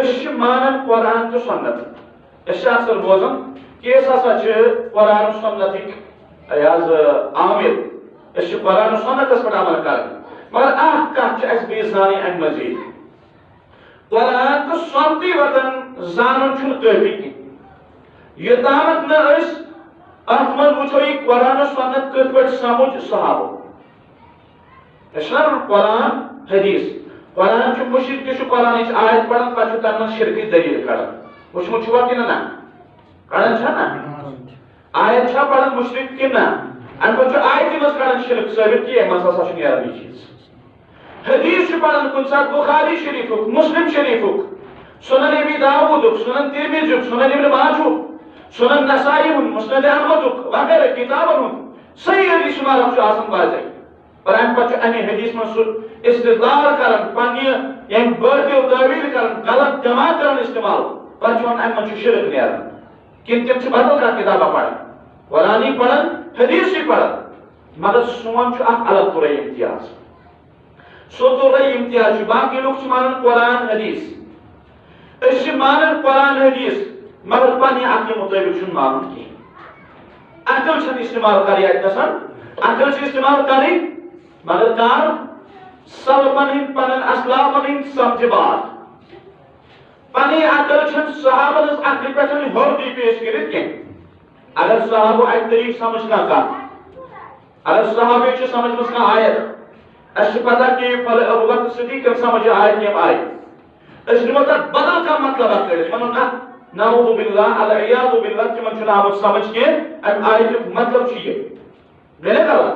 اس مانن قرآن تو سنت اس اکثر بوزن کہ اس ہسا قرآن و سنت عامل اس قرآن و سنت اس پر عمل کر مگر کت اس بی زانی ان مزید قرآن تو سنتی وطن زانن چھن کافی کی یہ دامت نہ اس اتمن وچھو یہ قرآن و سنت کت پر سمجھ صحابہ اسلام قرآن حدیث قرآن چھو مشرک چھو قرآن اچھ آیت پڑھن پچھو تنمن شرکی دلیل کرن وچھ مچھوا کی نا کرن چھا نا آیت چھا پڑھن مشرک کی نا ان پچھو آیت مز کرن شرک ثابت کی احمد سا شنی عربی چیز حدیث چھو پڑھن کن ساتھ بخاری شریفک مسلم شریفک سنن ابی داودک سنن ترمذیک سنن ابن ماجہک سنن نسائی مسند احمدک وغیرہ کتابن صحیح حدیث شمار ہم چھو آسان بازائی اور ان پچھو انہی حدیث میں استدلال کرن پانی یعنی بڑھتی و تعویل کرن غلط جمع کرن استعمال پچھو ان من شرک نیرن کن تم سے بدل کر کتابہ پڑھن قرآنی پڑھن حدیثی پڑھن مگر سون چھو اک الگ طرح امتیاز سو طرح امتیاز چھو باقی لوگ چھو مانن قرآن حدیث اس چھو مانن قرآن حدیث مگر پانی عقل مطابق چھو مانن کی عقل چھن استعمال کری آئیت نسان عقل چھن استعمال کری مگر کار سلپن ہند پنن اسلافن ہند سمجھ بات پنی عقل چھن صحابن اس عقل پہ ہوردی پیش کرت کی اگر صحابہ ایک طریق سمجھنا کا اگر صحابہ چھو سمجھ مسنا آیت اس پتہ کہ ابو بکر صدیق کم سمجھ آیت نیم آئی اس نمتر بدل کا مطلب اکر منو نعوذ باللہ العیاذ باللہ کہ من چھنا آمد سمجھ کے ام آیت مطلب چیئے گلے کروا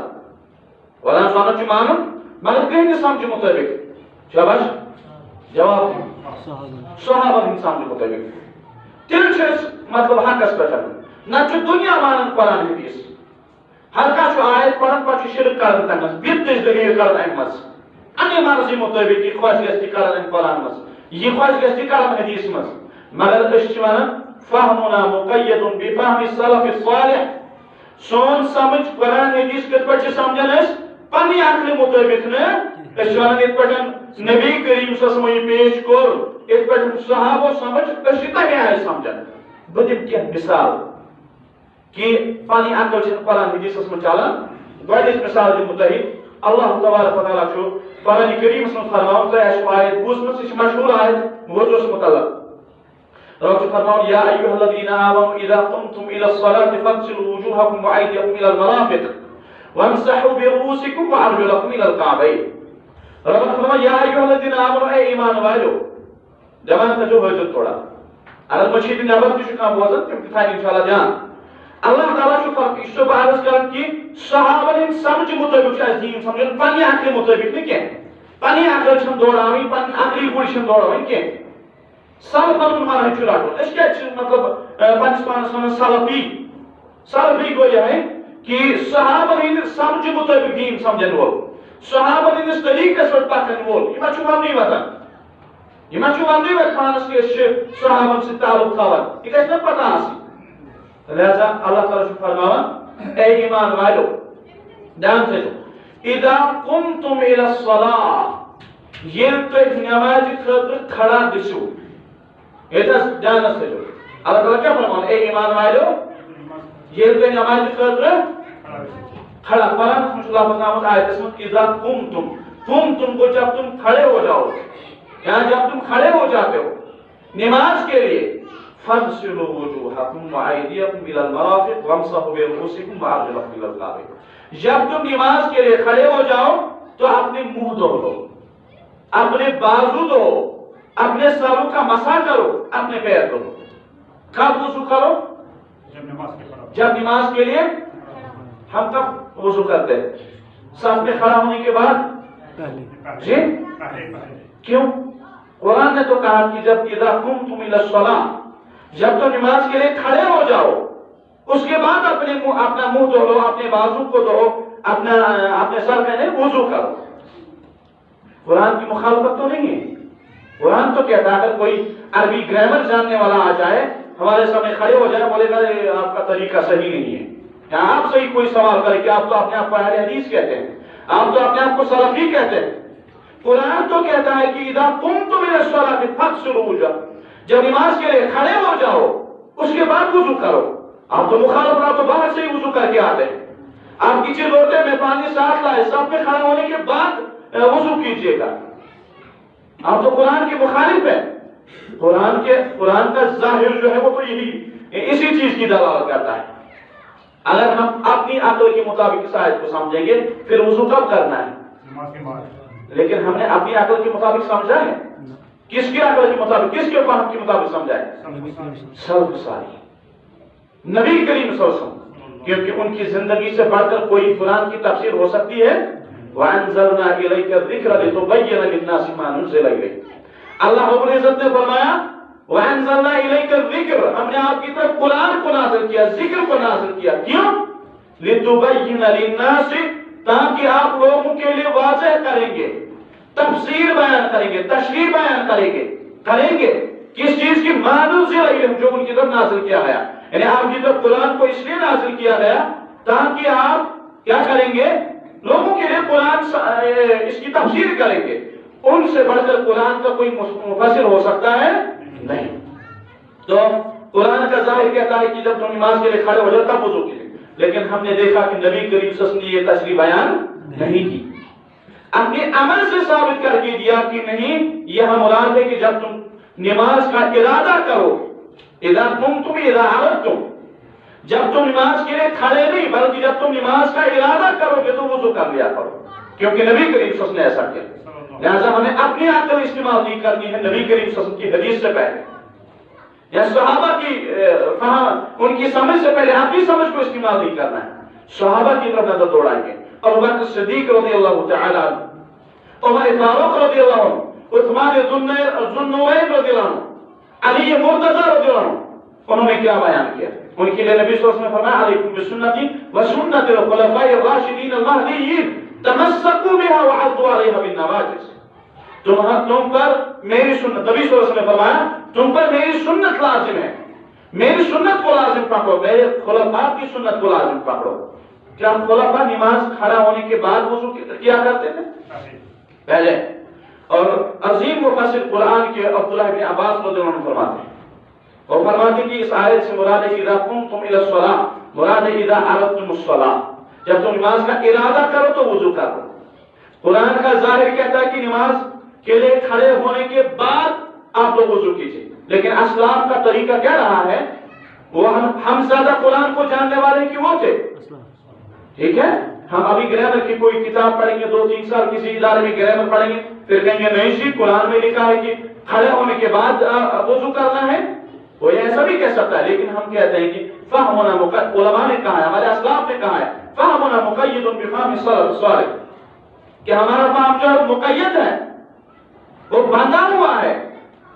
قرآن سنت چھو مانن مگر کہیں سمجھ مطابق شاباش جواب صحابہ ہن سمجھ مطابق تیل چھس مطلب حق اس پچھن نہ چھو دنیا مانن قرآن حدیث ہر کا چھو آیت پڑھن پچھو شرک کرن تنگس بیتش دلیل کرن احمد انی مرضی مطابق یہ خواہش گستی کرن قرآن مز یہ خواہش گستی کرن حدیث مز مگر اس چھو مانن فہمنا مقید بفہم السلف الصالح سون سمجھ قرآن حدیث کت پچھ سمجھن اس پنی عقل مطابق نے اشوان ات پٹن نبی کریم صلی اللہ علیہ وسلم پیش کر ات پٹن صحابہ سمجھ اشتا کیا ہے سمجھن بدیم کیا مثال کہ پنی عقل چھن قرآن حدیث میں چالن گوڑ اس مثال دی متحد اللہ تبارک و تعالیٰ چھو قرآن کریم صلی اللہ علیہ وسلم ایش آیت بوز میں سے مشہور آیت موضوع سے متعلق رب فرماؤ یا ایوہ الذین آمنوا اذا قمتم الى الصلاة فاغسلوا وجوهكم وأيديكم الى المرافق وامسحوا برؤوسكم وارجلكم الى الكعبين رب فرمایا یا ایھا الذین آمنوا اے ایمان والو جوان تجو حضرت تھوڑا اگر مشید نبر کی شکا بوزن تم تھا انشاءاللہ جان اللہ تعالی شو فرق اس تو عرض کرن کی صحابہ نے سمجھ مطابق اس دین سمجھن پنی عقل مطابق نہیں کہ پنی عقل چھن دوڑاوی پنی عقلی گوڑ چھن دوڑاوی کہ سلف من مانا چھڑا اس کیا مطلب پاکستان سلفی کو یہ ہے کہ صحابہ ہند سمجھ مطابق دین سمجھن وول صحابہ ہند اس طریقے سے پکن وول یہ چھو ونی وطن یہ چھو ونی وطن پانس کے صحابہ سے تعلق تھاون یہ کس نہ پتہ آسی لہذا اللہ تعالی فرماون اے ایمان والو دھیان سے اذا قمتم الى الصلاة یہ تو نماز خاطر کھڑا گژھو یہ دھیان سے اللہ تعالی کیا فرماون اے ایمان والو یہ تو نماز خاطر کھڑا قرآن صلی اللہ علیہ وسلم آیت اس میں اذا قمتم کو جب تم کھڑے ہو جاؤ یہاں جب تم کھڑے ہو جاتے ہو نماز کے لیے فاغسلوا وجوهكم وأيديكم إلى المرافق وامسحوا برؤوسكم وأرجلكم إلى الكعبين جب تم نماز کے لیے کھڑے ہو جاؤ تو اپنے منہ دھو لو اپنے بازو دھو اپنے سروں کا مسح کرو اپنے پیر دھو کب وضو کرو جب نماز کے لیے ہم کب وضو کرتے ہیں صف میں کھڑا ہونے کے بعد جی کیوں قرآن نے تو کہا کہ جب اذا قمتم الى الصلاة جب تو نماز کے لیے کھڑے ہو جاؤ اس کے بعد اپنا منہ دھو لو اپنے بازو کو دھو اپنے سر میں وضو کرو قرآن کی مخالفت تو نہیں ہے قرآن تو کہتا ہے اگر کوئی عربی گرامر جاننے والا آ جائے ہمارے سامنے کھڑے ہو جائے بولے گا آپ کا طریقہ صحیح نہیں ہے یا آپ صحیح کوئی سوال کرے کہ آپ تو اپنے آپ کو اہل حدیث کہتے ہیں آپ تو اپنے آپ کو سلفی کہتے ہیں قرآن تو کہتا ہے کہ اذا قمتم الى الصلاة فاغسلوا وجوہکم، جب نماز کے لیے کھڑے ہو جاؤ اس کے بعد وضو کرو۔ آپ تو مخالف، آپ تو باہر سے ہی وضو کر کے آتے ہیں، آپ کسی لوٹے میں پانی ساتھ لائے، سب میں کھڑا ہونے کے بعد وضو کیجئے گا۔ آپ تو قرآن کے مخالف ہیں۔ قرآن کا ظاہر جو ہے وہ تو یہی اسی چیز کی دلالت کرتا ہے۔ اگر ہم اپنی عقل کے مطابق اس آیت کو سمجھیں گے پھر وضو کب کرنا ہے؟ لیکن ہم نے اپنی عقل کے مطابق سمجھا ہے؟ کس کی عقل کے مطابق، کس کے فہم کے مطابق سمجھا ہے؟ سلف صالح، نبی کریم صلی اللہ علیہ وسلم، کیونکہ ان کی زندگی سے بڑھ کر کوئی قرآن کی تفسیر ہو سکتی ہے؟ وَأَنزَلْنَا إِلَيْكَ الذِّكْرَ لِتُبَيِّنَ لِلنَّاسِ مَا نُزِّلَ إِلَيْهِمْ۔ اللہ رب العزت نے فرمایا وَأَنزَلْنَا إِلَيْكَ الذِّكْرَ، ہم نے آپ کی طرف قرآن کو نازل کیا، ذکر کو نازل کیا، کیوں؟ لِتُبَيِّنَ لِلنَّاسِ، تاکہ آپ لوگوں کے لیے واضح کریں گے، تفسیر بیان کریں گے، تشریح بیان کریں گے کس چیز کی؟ مَا نُزِّلَ إِلَيْهِمْ، جو ان کی طرف نازل کیا گیا۔ یعنی آپ کی طرف قرآن کو اس لیے نازل کیا گیا تاکہ آپ کیا کریں گے؟ لوگوں کے لیے قرآن اس کی تفسیر کریں گے۔ ان سے بڑھ کر قرآن کا کوئی مفسر ہو سکتا ہے؟ نہیں۔ تو قرآن کا ظاہر کہتا ہے کہ جب تم نماز کے لیے کھڑے ہو جاؤ تب وضو کیجیے، لیکن ہم نے دیکھا کہ نبی کریم صلی اللہ علیہ وسلم نے یہ تشریح بیان نہیں کی، اپنے عمل سے ثابت کر کے دیا کہ نہیں، یہ مراد ہے کہ جب تم نماز کا ارادہ کرو، اذا قمتم اذا عرضتم، جب تم نماز کے لیے کھڑے نہیں بلکہ جب تم نماز کا ارادہ کرو گے تو وضو کر لیا کرو، کیونکہ نبی کریم صلی اللہ علیہ وسلم نے ایسا کیا۔ لہذا ہمیں اپنی عقل استعمال نہیں کرنی ہے نبی کریم صلی اللہ علیہ وسلم کی حدیث سے پہلے یا صحابہ کی فہم، ان کی سمجھ سے پہلے اپنی سمجھ کو استعمال نہیں کرنا ہے۔ صحابہ کی طرف نظر دوڑائیں گے، ابوبکر صدیق رضی اللہ تعالی عنہ، عمر فاروق رضی اللہ عنہ، عثمان ذوالنورین رضی اللہ عنہ، علی مرتضی رضی اللہ عنہ، انہوں نے کیا بیان کیا؟ ان کے لیے نبی صلی اللہ علیہ وسلم نے فرمایا علیکم بسنتی وسنت الخلفاء الراشدین المہدیین تمسکوا بها وعضوا علیها بالنواجذ، تم پر میری سنت، نبی صلی اللہ علیہ وسلم نے فرمایا تم پر میری سنت لازم ہے، میری سنت کو لازم پکڑو، میرے خلفاء کی سنت کو لازم پکڑو۔ کیا خلفاء نماز کھڑا ہونے کے بعد وضو کیا کرتے تھے؟ پہلے۔ اور عظیم مفسر قرآن کے عبداللہ بن عباس رضی اللہ عنہ فرماتے ہیں، اور فرماتے ہیں کہ اس آیت سے مراد ہے اذا قمتم الى الصلاة، مراد ہے اذا اردتم الصلاة، جب تم نماز کا ارادہ کرو تو وضو کرو۔ قرآن کا ظاہر کہتا ہے کہ نماز کے لیے کھڑے ہونے کے بعد آپ لوگ وضو کیجئے، لیکن اسلام کا طریقہ کیا رہا ہے؟ وہ ہم زیادہ قرآن کو جاننے والے کی وہ تھے، ٹھیک ہے؟ ہم ابھی گرامر کی کوئی کتاب پڑھیں گے، 2-3 سال کسی ادارے میں گرامر پڑھیں گے، پھر کہیں گے نہیں جی قرآن میں لکھا ہے کہ کھڑے ہونے کے بعد وضو کرنا ہے، وہ ایسا بھی کہہ سکتا ہے، لیکن ہم کہتے ہیں کہ فہمنا مقید، علماء نے کہا ہے، ہمارے اسلاف نے کہا ہے فہمنا مقید بفہم السلف الصالح، کہ ہمارا فہم جو ہے مقید ہے، وہ باندھا ہوا ہے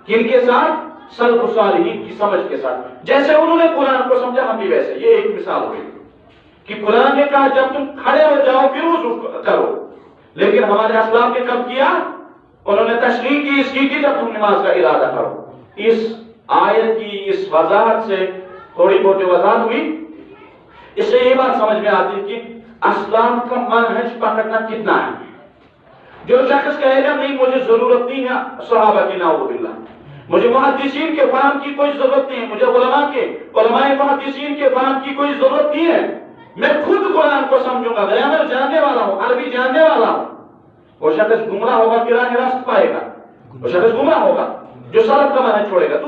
کن کے ساتھ؟ سلف الصالحین کی سمجھ کے ساتھ، جیسے انہوں نے قرآن کو سمجھا ہم بھی ویسے۔ یہ ایک مثال ہوئی کہ قرآن نے کہا جب تم کھڑے ہو جاؤ پھر وضو کرو، لیکن ہمارے اسلاف نے کب کیا؟ انہوں نے تشریح کی اس کی کہ جب تم نماز کا ارادہ کرو۔ اس آیت کی اس وضاحت سے تھوڑی بہت وضاحت ہوئی، اس سے یہ بات سمجھ میں آتی ہے کہ اسلام کا منہج پکڑنا کتنا ہے۔ جو شخص کہے گا نہیں مجھے ضرورت نہیں ہے صحابہ کی، نعوذ باللہ، مجھے محدثین کے فہم کی کوئی ضرورت نہیں ہے، مجھے علماء محدثین کے فہم کی کوئی ضرورت نہیں ہے، میں خود قرآن کو سمجھوں گا، گرامر جاننے والا ہوں، عربی جاننے والا ہوں، وہ شخص گمراہ ہوگا کہ راہ راست پائے گا، وہ شخص گمراہ ہوگا جو سلف کا منہج چھوڑے گا۔